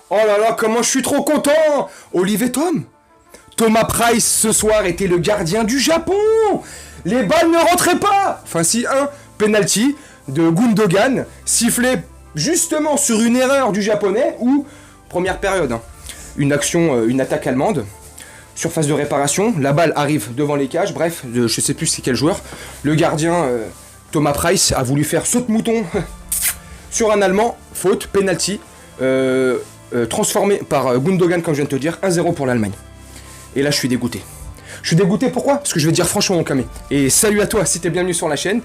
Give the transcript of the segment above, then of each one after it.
Oh là là, comment je suis trop content! Olivier Tom! Thomas Price ce soir était le gardien du Japon! Les balles ne rentraient pas! Enfin si, un penalty de Gundogan, sifflé justement sur une erreur du japonais, ou, première période, hein, une action, une attaque allemande, surface de réparation, la balle arrive devant les cages, bref, je sais plus c'est quel joueur, le gardien Thomas Price a voulu faire saute-mouton sur un Allemand, faute, penalty, transformé par Gundogan, comme je viens de te dire, 1-0 pour l'Allemagne. Et là, je suis dégoûté. Je suis dégoûté, pourquoi? Parce que je vais te dire franchement, mon camé. Et salut à toi, si t'es bienvenu sur la chaîne.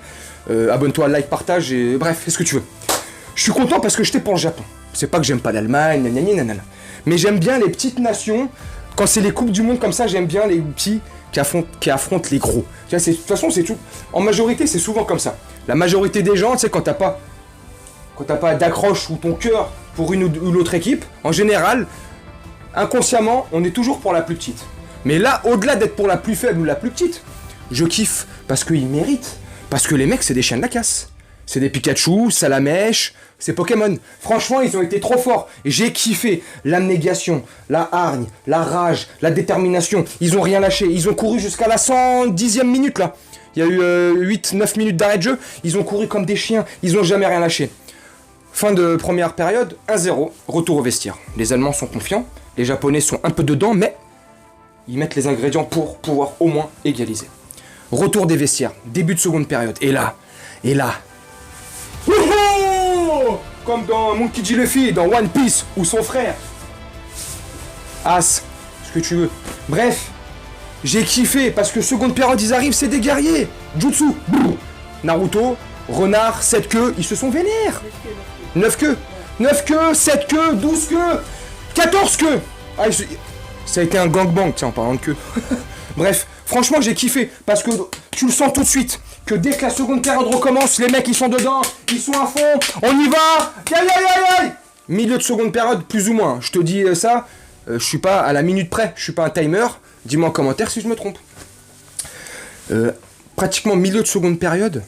Abonne-toi, like, partage, et bref, fais ce que tu veux. Je suis content parce que j'étais pour le Japon. C'est pas que j'aime pas l'Allemagne, nanana. Mais j'aime bien les petites nations. Quand c'est les coupes du monde comme ça, j'aime bien les petits qui affrontent les gros. Tu vois, de toute façon, c'est tout. En majorité, c'est souvent comme ça. La majorité des gens, tu sais, quand t'as pas d'accroche ou ton cœur pour une ou l'autre équipe, en général, inconsciemment, on est toujours pour la plus petite. Mais là, au-delà d'être pour la plus faible ou la plus petite, je kiffe parce qu'ils méritent. Parce que les mecs, c'est des chiens de la casse. C'est des Pikachu, Salamèche, c'est Pokémon. Franchement, ils ont été trop forts. J'ai kiffé l'abnégation, la hargne, la rage, la détermination. Ils ont rien lâché. Ils ont couru jusqu'à la 110e minute, là. Il y a eu 8-9 minutes d'arrêt de jeu. Ils ont couru comme des chiens. Ils ont jamais rien lâché. Fin de première période, 1-0. Retour au vestiaire. Les Allemands sont confiants. Les Japonais sont un peu dedans, mais ils mettent les ingrédients pour pouvoir au moins égaliser. Retour des vestiaires. Début de seconde période. Et là... Wouhou! Comme dans Monkey D. Luffy, dans One Piece, ou son frère. As, ce que tu veux. Bref, j'ai kiffé, parce que seconde période, ils arrivent, c'est des guerriers. Jutsu, boum. Naruto, renard, 7 queues, ils se sont vénères. 9 queues. 9 queues, 7 queues, 12 queues, 14 queues. Ah, ça a été un gangbang, tiens, en parlant de queue. Bref, franchement, j'ai kiffé, parce que tu le sens tout de suite. Que dès que la seconde période recommence, les mecs ils sont dedans, ils sont à fond, on y va, aïe aïe aïe aïe. Milieu de seconde période, plus ou moins, je te dis ça, je suis pas à la minute près, je suis pas un timer, dis-moi en commentaire si je me trompe. Pratiquement milieu de seconde période,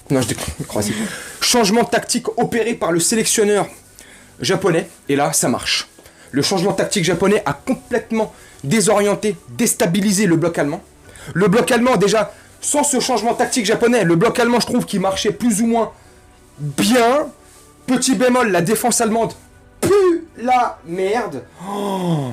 non je déconne, changement tactique opéré par le sélectionneur japonais, et là ça marche. Le changement tactique japonais a complètement désorienté, déstabilisé le bloc allemand. Le bloc allemand déjà... Sans ce changement tactique japonais, le bloc allemand, je trouve qu'il marchait plus ou moins bien. Petit bémol, la défense allemande pue la merde. Oh,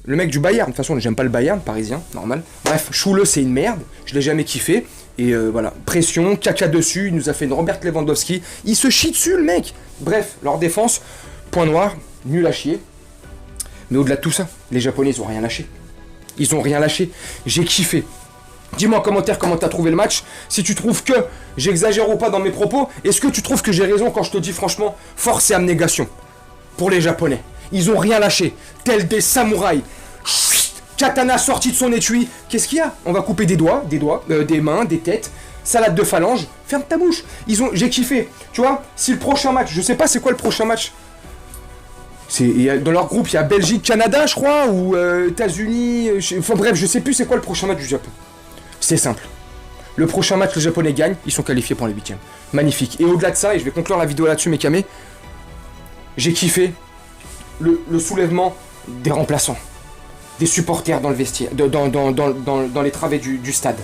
le mec du Bayern, de toute façon, j'aime pas le Bayern, parisien, normal. Bref, Schule, c'est une merde, je l'ai jamais kiffé. Et voilà, pression, caca dessus, il nous a fait une Robert Lewandowski. Il se chie dessus, le mec. Bref, leur défense, point noir, nul à chier. Mais au-delà de tout ça, les Japonais, ils ont rien lâché. Ils ont rien lâché. J'ai kiffé. Dis-moi en commentaire comment t'as trouvé le match. Si tu trouves que j'exagère ou pas dans mes propos. Est-ce que tu trouves que j'ai raison quand je te dis franchement force et abnégation pour les Japonais. Ils ont rien lâché. Tels des samouraïs. Katana sorti de son étui. Qu'est-ce qu'il y a? On va couper des doigts, des mains, des têtes. Salade de phalange. Ferme ta bouche. J'ai kiffé. Tu vois, si le prochain match, je sais pas c'est quoi le prochain match. Dans leur groupe, il y a Belgique, Canada, je crois, ou États-Unis. Enfin bref, je sais plus c'est quoi le prochain match du Japon. C'est simple. Le prochain match, les Japonais gagnent, ils sont qualifiés pour les huitièmes. Magnifique. Et au-delà de ça, et je vais conclure la vidéo là-dessus, mes camés, j'ai kiffé le soulèvement des remplaçants, des supporters dans le vestiaire, dans les travées du stade.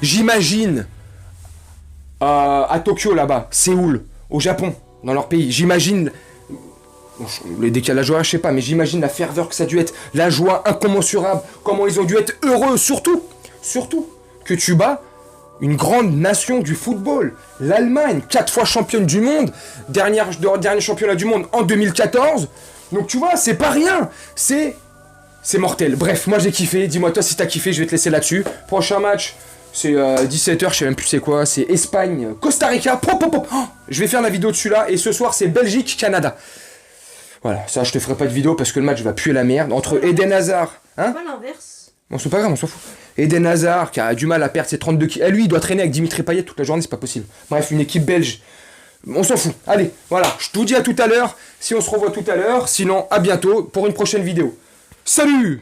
J'imagine à Tokyo là-bas, Séoul, au Japon, dans leur pays, j'imagine. Bon, les décalages horaires, je sais pas, mais j'imagine la ferveur que ça a dû être, la joie incommensurable, comment ils ont dû être heureux, surtout que tu bats une grande nation du football, l'Allemagne, 4 fois championne du monde, dernier championnat du monde en 2014, donc tu vois, c'est pas rien, c'est mortel. Bref, moi j'ai kiffé, dis-moi toi si t'as kiffé, je vais te laisser là-dessus. Prochain match, c'est 17h, je sais même plus c'est quoi, c'est Espagne, Costa Rica, je vais faire la vidéo dessus là, et ce soir c'est Belgique, Canada. Voilà, ça je te ferai pas de vidéo parce que le match va puer la merde. Entre Eden Hazard, hein? Pas l'inverse. Bon, c'est pas grave, on s'en fout. Eden Hazard qui a du mal à perdre ses 32 kilos. Lui, il doit traîner avec Dimitri Payet toute la journée, c'est pas possible. Bref, une équipe belge. On s'en fout. Allez, voilà, je te dis à tout à l'heure. Si on se revoit tout à l'heure, sinon à bientôt pour une prochaine vidéo. Salut!